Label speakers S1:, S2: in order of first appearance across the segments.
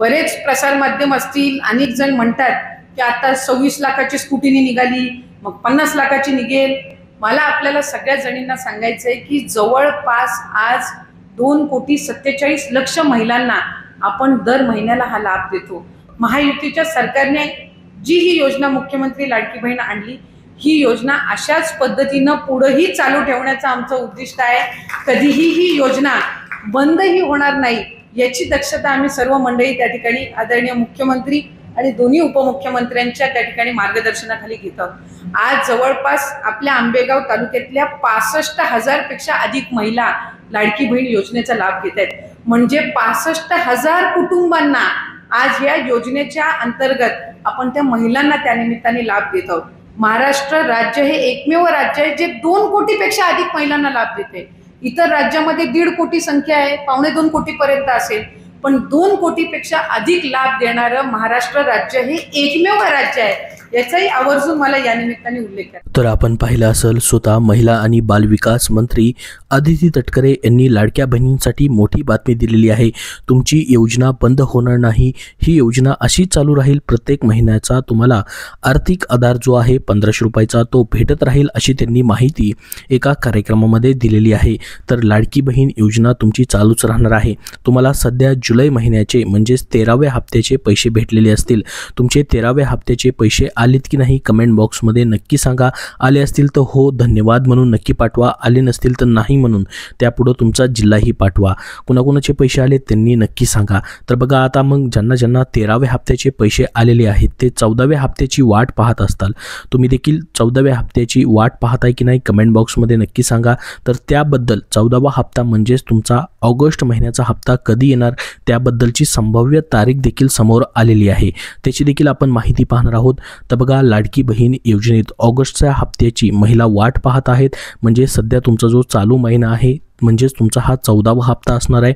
S1: बरेच प्रसार माध्यम असतील, अनेक जण म्हणतात की आता 26 लाखाची स्कूटीनी निघाली, मग 50 लाखाची निघेल. मला आपल्याला सगळ्या जणींना सांगायचंय की जवळपास आज 2,47,00,000 महिलांना आपण दर महिन्याला हा लाभ देतो. महायुतीच्या सरकारने जी ही योजना मुख्यमंत्री लाडकी बहीण आणली, ही योजना अशाच पद्धतीनं पुढेही चालू ठेवण्याचं आमचं उद्दिष्ट आहे. कधीही ही योजना बंदही होणार नाही याची दक्षता आम्ही सर्व मंडळी त्या ठिकाणी आदरणीय मुख्यमंत्री आणि दोन्ही उपमुख्यमंत्र्यांच्या त्या ठिकाणी मार्गदर्शनाखाली घेत आहोत. आज जवळपास आपल्या आंबेगाव तालुक्यातल्या 65,000 पेक्षा अधिक महिला लाडकी बहीण योजनेचा लाभ घेत आहेत. म्हणजे 65,000 कुटुंबांना आज या योजनेच्या अंतर्गत आपण त्या महिलांना त्या निमित्ताने लाभ देत आहोत. महाराष्ट्र राज्य हे एकमेव राज्य आहे जे 2 कोटीपेक्षा अधिक महिलांना लाभ देते. इतर राज्यामध्ये 1.5 कोटी संख्या आहे, 2.25 कोटीपर्यंत असेल, पण 2 कोटीपेक्षा अधिक लाभ देणारं महाराष्ट्र राज्य हे एकमेव राज्य आहे. याचाही आवर्जून मला या निमित्ताने उल्लेख आहे.
S2: तर आपण पाहिलं असेल, स्वतः महिला आणि बालविकास मंत्री अदिती तटकरे यांनी लाडक्या बहिणींसाठी मोठी बातमी दिलेली आहे. तुमची योजना बंद होणार नाही, ही योजना अशी चालू राहील. प्रत्येक महिन्याचा तुम्हाला आर्थिक आधार जो आहे 1,500 रुपयाचा तो भेटत राहील, अशी त्यांनी माहिती एका कार्यक्रमामध्ये दिलेली आहे. तर लाडकी बहीण योजना तुमची चालूच राहणार आहे. तुम्हाला सध्या जुलै महिन्याचे म्हणजेच 13व्या हप्त्याचे पैसे भेटलेले असतील. तुमचे 13व्या हप्त्याचे पैसे आलेत की नाही कमेंट बॉक्समध्ये नक्की सांगा. आले असतील तर हो धन्यवाद म्हणून नक्की पाठवा, आले नसतील तर नाही म्हणून त्यापुढे तुमचा जिल्हाही पाठवा. कुणाकुणाचे पैसे आले त्यांनी नक्की सांगा. तर बघा, आता मग ज्यांना 13व्या हप्त्याचे पैसे आलेले आहेत ते 14व्या हप्त्याची वाट पाहत असताल. तुम्ही देखील 14व्या हप्त्याची वाट पाहताय की नाही कमेंट बॉक्समध्ये नक्की सांगा. तर त्याबद्दल 14वा हप्ता म्हणजेच तुमचा ऑगस्ट महिन्याचा हप्ता कधी येणार त्याबद्दलची संभाव्य तारीख देखील समोर आलेली आहे. त्याची देखील आपण माहिती पाहणार आहोत. तर बघा, लाडकी बहीण योजनेत ऑगस्टच्या हप्त्याची महिला वाट पाहत आहेत. म्हणजे सध्या तुमचा जो चालू महिना आहे म्हणजेच तुमचा हा 14वा हप्ता असणार आहे.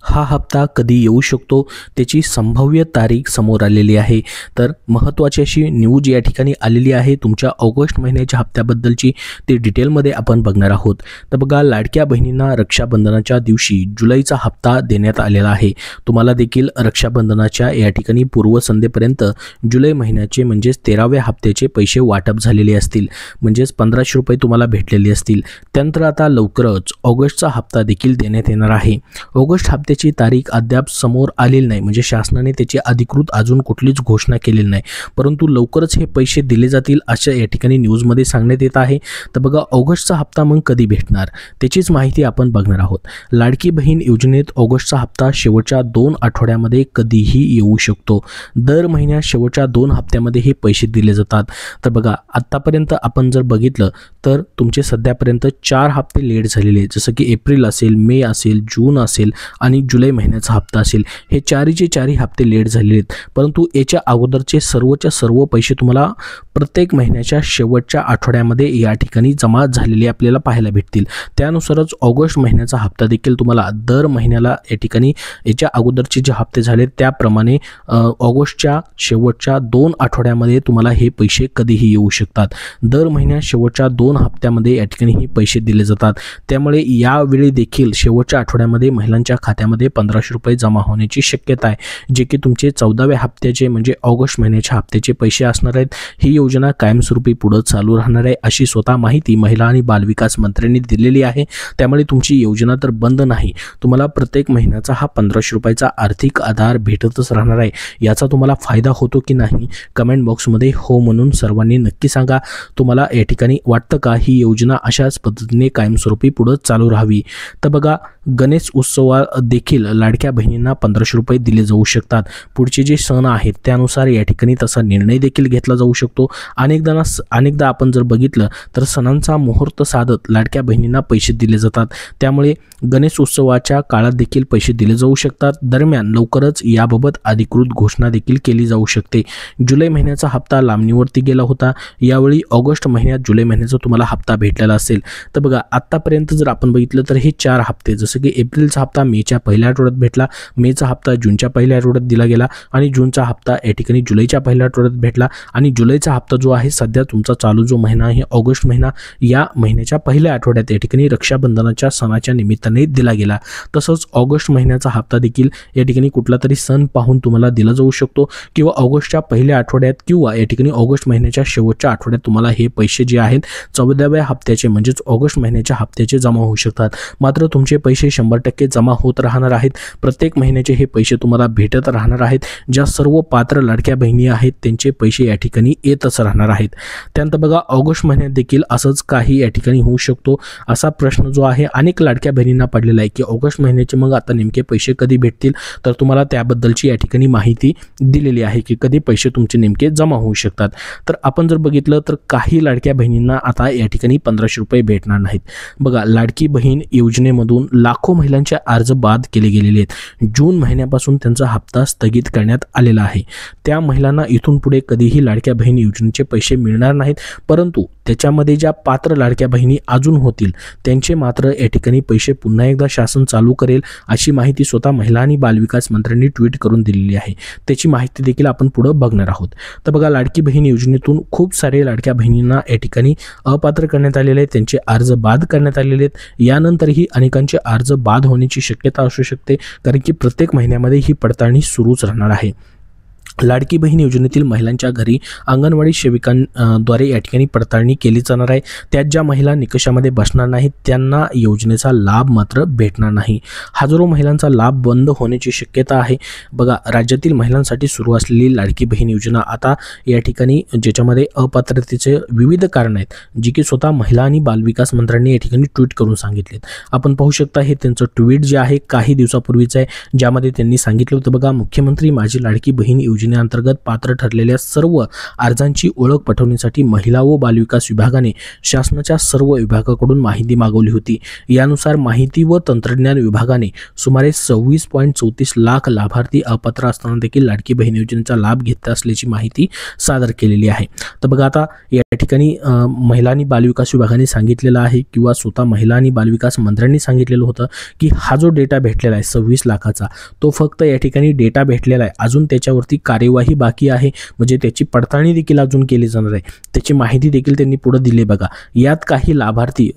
S2: हा हप्ता कधी येऊ शकतो त्याची संभाव्य तारीख समोर आलेली आहे. तर महत्त्वाची अशी न्यूज या ठिकाणी आलेली आहे तुमच्या ऑगस्ट महिन्याच्या हप्त्याबद्दलची, ते डिटेलमध्ये आपण बघणार आहोत. तर बघा, लाडक्या बहिणींना रक्षाबंधनाच्या दिवशी जुलैचा हप्ता देण्यात आलेला आहे. तुम्हाला देखील रक्षाबंधनाच्या या ठिकाणी पूर्वसंध्येपर्यंत जुलै महिन्याचे म्हणजेच 13व्या हप्त्याचे पैसे वाटप झालेले असतील. म्हणजेच 1,500 रुपये तुम्हाला भेटलेले असतील. त्यानंतर आता लवकरच ऑगस्टचा हप्ता देखील देण्यात येणार आहे. ऑगस्ट त्याची तारीख अद्याप समोर आलेली नाही, म्हणजे शासनाने त्याची अधिकृत अजून कुठलीच घोषणा केलेली नाही, परंतु लवकरच हे पैसे दिले जातील अशा या ठिकाणी न्यूजमध्ये सांगण्यात येत आहे. तर बघा, ऑगस्टचा हप्ता मग कधी भेटणार त्याचीच माहिती आपण बघणार आहोत. लाडकी बहीण योजनेत ऑगस्टचा हप्ता शेवटच्या 2 आठवड्यामध्ये कधीही येऊ शकतो. दर महिन्यात शेवटच्या 2 हप्त्यामध्ये हे पैसे दिले जातात. तर बघा, आत्तापर्यंत आपण जर बघितलं तर तुमचे सध्यापर्यंत 4 हप्ते लेट झालेले, जसं की एप्रिल असेल, मे असेल, जून असेल आणि जुलै महिन्याचा हप्ता असेल. हे चारही हप्ते लेट झालेले आहेत. परंतु याच्या अगोदरचे सर्वच्या सर्व पैसे तुम्हाला प्रत्येक महिन्याच्या शेवटच्या आठवड्यामध्ये या ठिकाणी जमा झालेले आपल्याला पाहायला भेटतील. त्यानुसारच ऑगस्ट महिन्याचा हप्ता देखील तुम्हाला दर महिन्याला या ठिकाणी याच्या अगोदरचे जे हप्ते झाले त्याप्रमाणे ऑगस्टच्या शेवटच्या 2 आठवड्यामध्ये तुम्हाला हे पैसे कधीही येऊ शकतात. दर महिन्यात शेवटच्या 2 हप्त्यामध्ये या ठिकाणी हे पैसे दिले जातात. त्यामुळे यावेळी देखील शेवटच्या आठवड्यामध्ये महिलांच्या खात्यामध्ये 1,500 रुपये जमा होण्याची शक्यता आहे, जे की तुमचे 14व्या हप्त्याचे म्हणजे ऑगस्ट महिन्याच्या हप्त्याचे पैसे असणार आहेत. ही योजना कायमस्वरूपी पुढे चालू राहणार आहे अशी स्वतः माहिती महिला आणि बालविकास मंत्र्यांनी दिलेली आहे. त्यामुळे तुमची योजना तर बंद नाही, तुम्हाला प्रत्येक महिन्याचा हा 1,500 रुपयाचा आर्थिक आधार भेटतच राहणार आहे. याचा तुम्हाला फायदा होतो की नाही कमेंट बॉक्समध्ये हो म्हणून सर्वांनी नक्की सांगा. तुम्हाला या ठिकाणी वाटतं का ही योजना अशाच पद्धतीने कायमस्वरूपी पुढे चालू राहावी? तर बघा, गणेश उत्सवा देखील लाडक्या बहिणींना 1,500 रुपये दिले जाऊ शकतात. पुढचे जे सण आहेत त्यानुसार या ठिकाणी तसा निर्णय देखील घेतला जाऊ शकतो. अनेकदा आपण जर बघितलं तर सणांचा मुहूर्त साधत लाडक्या बहिणींना पैसे दिले जातात. त्यामुळे गणेश उत्सवाच्या काळात देखील पैसे दिले जाऊ शकतात. दरम्यान लवकरच याबाबत अधिकृत घोषणा देखील केली जाऊ शकते. जुलै महिन्याचा हप्ता लांबणीवरती गेला होता, यावेळी ऑगस्ट महिन्यात जुलै महिन्याचा तुम्हाला हप्ता भेटलेला असेल. तर बघा, आतापर्यंत जर आपण बघितलं तर हे 4 हप्ते, जसं जसं की एप्रिलचा हप्ता मेच्या पहिल्या आठवड्यात भेटला, मेचा हप्ता जूनच्या पहिल्या आठवड्यात दिला गेला आणि जूनचा हप्ता या ठिकाणी जुलैच्या पहिल्या आठवड्यात भेटला आणि जुलैचा हप्ता जो आहे सध्या तुमचा चालू जो महिना आहे ऑगस्ट महिना, या महिन्याच्या पहिल्या आठवड्यात या ठिकाणी रक्षाबंधनाच्या सणाच्या निमित्ताने दिला गेला. तसंच ऑगस्ट महिन्याचा हप्ता देखील या ठिकाणी कुठला तरी सण पाहून तुम्हाला दिला जाऊ शकतो किंवा ऑगस्टच्या पहिल्या आठवड्यात किंवा या ठिकाणी ऑगस्ट महिन्याच्या शेवटच्या आठवड्यात तुम्हाला हे पैसे जे आहेत 14व्या हप्त्याचे म्हणजेच ऑगस्ट महिन्याच्या हप्त्याचे जमा होऊ शकतात. मात्र तुमचे पैसे 100% जमा होत राहणार आहेत. प्रत्येक महिन्याचे हे पैसे तुम्हाला भेटत राहणार आहेत. ज्या सर्व पात्र लाडक्या बहिणी आहेत त्यांचे पैसे या ठिकाणी येतच राहणार आहेत. त्यानंतर बघा ऑगस्ट महिन्यात देखील असंच काही या ठिकाणी होऊ शकतो असा प्रश्न जो आहे अनेक लाडक्या बहिणींना पडलेला आहे की ऑगस्ट महिन्याचे मग आता नेमके पैसे कधी भेटतील. तर तुम्हाला त्याबद्दलची या ठिकाणी माहिती दिलेली आहे की कधी पैसे तुमचे नेमके जमा होऊ शकतात. तर आपण जर बघितलं तर काही लाडक्या बहिणींना आता या ठिकाणी 1500 रुपये भेटणार नाहीत. बघा लाडकी बहीण योजनेमधून लाखो महिलांचे अर्ज बाद केले गेलेले आहेत. जून महिन्यापासून त्यांचा हप्ता स्थगित करण्यात आलेला आहे. त्या महिलांना इथून पुढे कधीही लाडक्या बहीण योजनेचे पैसे मिळणार नाहीत. परंतु त्याच्यामध्ये ज्या पात्र लाडक्या बहिणी अजून होतील त्यांचे मात्र या ठिकाणी पैसे पुन्हा एकदा शासन चालू करेल अशी माहिती स्वतः महिला आणि बालविकास मंत्र्यांनी ट्विट करून दिलेली आहे. त्याची माहिती देखील आपण पुढे बघणार आहोत. तर बघा लाडकी बहीण योजनेतून खूप सारे लाडक्या बहिणींना या ठिकाणी अपात्र करण्यात आलेले आहेत. त्यांचे अर्ज बाद करण्यात आलेले आहेत. यानंतरही अनेकांचे अर्ज बाद होण्याची शक्यता असू शकते कारण की प्रत्येक महिन्यामध्ये ही पडताळणी सुरूच राहणार आहे. लाडकी बहीण योजनेतील महिलांच्या घरी अंगणवाडी सेविकांद्वारे या ठिकाणी पडताळणी केली जाणार आहे. त्यात ज्या महिला निकषामध्ये बसणार नाहीत त्यांना योजनेचा लाभ मात्र भेटणार नाही. हजारो महिलांचा लाभ बंद होण्याची शक्यता आहे. बघा राज्यातील महिलांसाठी सुरू असलेली लाडकी बहीण योजना आता या ठिकाणी ज्याच्यामध्ये अपात्रतेचे विविध कारण आहेत जी की स्वतः महिला आणि बालविकास मंत्र्यांनी या ठिकाणी ट्विट करून सांगितलेत. आपण पाहू शकता हे त्यांचं ट्विट जे आहे काही दिवसापूर्वीचं आहे ज्यामध्ये त्यांनी सांगितलं होतं बघा मुख्यमंत्री माझी लाडकी बहीण योजनेअंतर्गत पात्र ठरलेल्या सर्व अर्जांची ओळख पटवण्यासाठी महिला व बालविकास विभागाने शासनाच्या सर्व विभागाकडून माहिती मागवली होती. यानुसार माहिती व तंत्रज्ञान विभागाने सुमारे 26.34 लाख लाभार्थी अपात्र असताना देखील लाडकी बहीण योजनेचा लाभ घेत असल्याची माहिती सादर केलेली आहे. तर बघा आता या ठिकाणी महिला आणि बालविकास विभागाने सांगितलेलं आहे किंवा स्वतः महिला आणि बालविकास मंत्र्यांनी सांगितलेलं होतं की हा जो डेटा भेटलेला आहे 26 लाखाचा तो फक्त या ठिकाणी डेटा भेटलेला आहे. अजून त्याच्यावरती कार्यवाही बाकी आहे म्हणजे त्याची पडताळणी देखील अजून केली जाणार आहे. त्याची माहिती देखील त्यांनी पुढे दिली. बघा यात काही लाभार्थी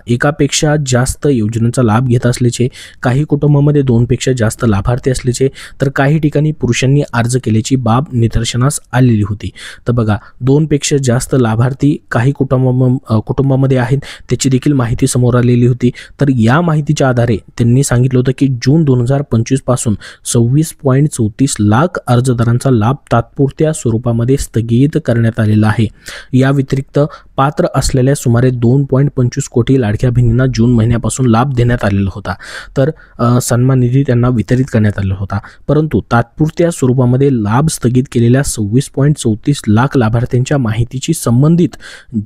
S2: एकापेक्षा जास्त योजनेचा लाभ घेत असल्याचे, काही कुटुंबामध्ये 2 पेक्षा जास्त लाभार्थी असल्याचे, तर काही ठिकाणी पुरुषांनी अर्ज केल्याची बाब निदर्शनास आलेली होती. तर बघा 2 पेक्षा जास्त लाभार्थी काही कुटुंबामध्ये आहेत त्याची देखील माहिती समोर आलेली होती. तर या माहितीच्या आधारे त्यांनी सांगितलं होतं की जून 2025 पासून 26.34 लाख अर्जदारांचा लाभ तात्पुरत्या स्वरूपामध्ये स्थगित करण्यात आलेला आहे. या व्यतिरिक्त पात्र असलेल्या सुमारे 2.25 कोटी लाडक्या बहिणींना जून महिन्यापासून लाभ देण्यात आलेला होता. तर सन्मान निधी त्यांना वितरित करण्यात आलेला होता. परंतु तात्पुरत्या स्वरूपामध्ये लाभ स्थगित केलेल्या 26.34 लाख लाभार्थ्यांच्या माहितीची संबंधित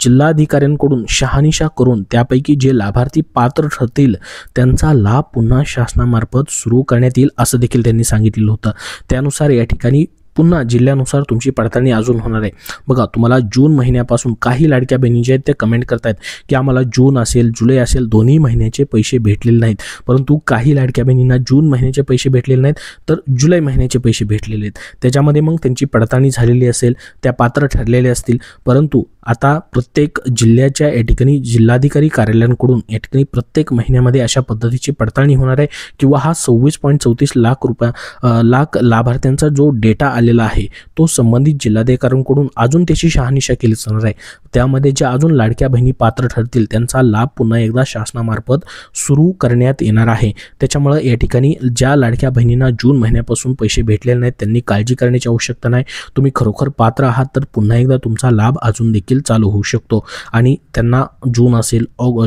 S2: जिल्हाधिकाऱ्यांकडून शहानिशा करून त्यापैकी जे लाभार्थी पात्र ठरतील त्यांचा लाभ पुन्हा शासनामार्फत सुरू करण्यात येईल असं देखील त्यांनी सांगितलेलं होतं. त्यानुसार या ठिकाणी पुन्हा जिल्ह्यानुसार तुमची पडताळणी अजून होणार आहे. बघा तुम्हाला जून महिन्यापासून काही लाडक्या बहिणी जे आहेत ते कमेंट करतायत की आम्हाला जून असेल जुलै असेल दोन्ही महिन्याचे पैसे भेटलेले नाहीत. परंतु काही लाडक्या बहिणींना जून महिन्याचे पैसे भेटलेले नाहीत तर जुलै महिन्याचे पैसे भेटलेले आहेत. त्याच्यामध्ये मग त्यांची पडताळणी झालेली असेल, त्या पात्र ठरलेले असतील. परंतु आता प्रत्येक जिल्ह्याच्या या ठिकाणी जिल्हाधिकारी कार्यालयांकडून या ठिकाणी प्रत्येक महिन्यामध्ये अशा पद्धतीची पडताळणी होणार आहे किंवा हा 26.34 लाख लाभार्थ्यांचा जो डेटा आलेला आहे तो संबंधित जिल्हाधिकाऱ्यांकडून अजून त्याची शहानिशा केली जाणार आहे. त्यामध्ये ज्या अजून लाडक्या बहिणी पात्र ठरतील त्यांचा लाभ पुन्हा एकदा शासनामार्फत सुरू करण्यात येणार आहे. त्याच्यामुळे या ठिकाणी ज्या लाडक्या बहिणींना जून महिन्यापासून पैसे भेटलेले नाहीत त्यांनी काळजी करण्याची आवश्यकता नाही. तुम्ही खरोखर पात्र आहात तर पुन्हा एकदा तुमचा लाभ अजून देखील चालू होऊ शकतो आणि त्यांना जून असेल,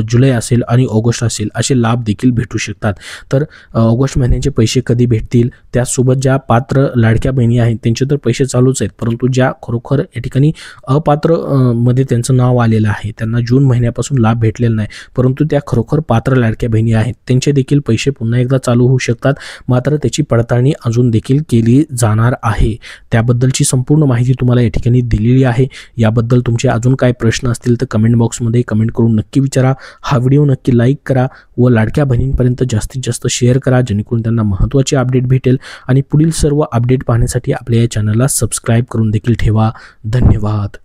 S2: जुलै असेल आणि ऑगस्ट असेल असे लाभ देखील भेटू शकतात. तर ऑगस्ट महिन्याचे पैसे कधी भेटतील त्यासोबत ज्या पात्र लाडक्या बहिणी आहेत त्यांचे तर पैसे चालूच आहेत, परंतु ज्या खरोखर या ठिकाणी अपात्र मध्ये त्यांचं नाव आलेलं आहे, त्यांना जून महिन्यापासून लाभ भेटलेला नाही, परंतु त्या खरोखर पात्र लाडक्या बहिणी आहेत, त्यांचे देखील पैसे पुन्हा एकदा चालू होऊ शकतात. मात्र त्याची पडताळणी अजून देखील केली जाणार आहे. त्याबद्दलची संपूर्ण माहिती तुम्हाला या ठिकाणी दिलेली आहे. याबद्दल तुमचे अजून काय प्रश्न असतील तर कमेंट बॉक्समध्ये कमेंट करून नक्की विचारा. हा व्हिडिओ नक्की लाईक करा व लाडक्या बहिणींपर्यंत जास्तीत जास्त शेअर करा, जेणेकरून त्यांना महत्त्वाचे अपडेट भेटेल. आणि पुढील सर्व अपडेट पाहण्यासाठी आपल्या या चॅनलला सबस्क्राईब करून देखील ठेवा. धन्यवाद.